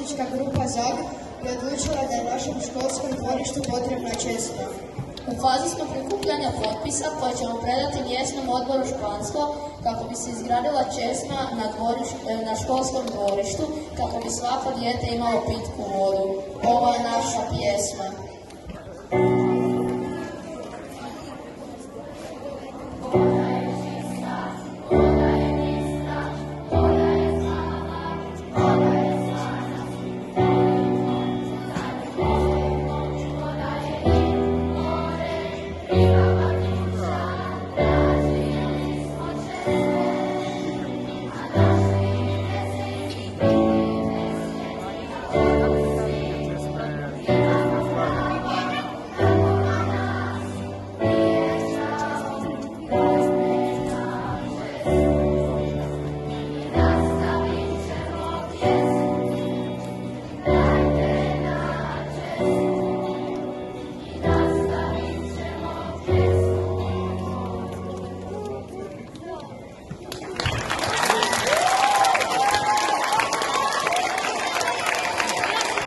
Politička grupa ZAG je odlučila da je našem školskom dvorištu potrebna česma. U fazi smo prikupljanja potpisa koje ćemo predati mjesnom odboru Špansko kako bi se izgradila česma na školskom dvorištu kako bi svako dijete imalo pitku vodu. Ovo je naša pjesma.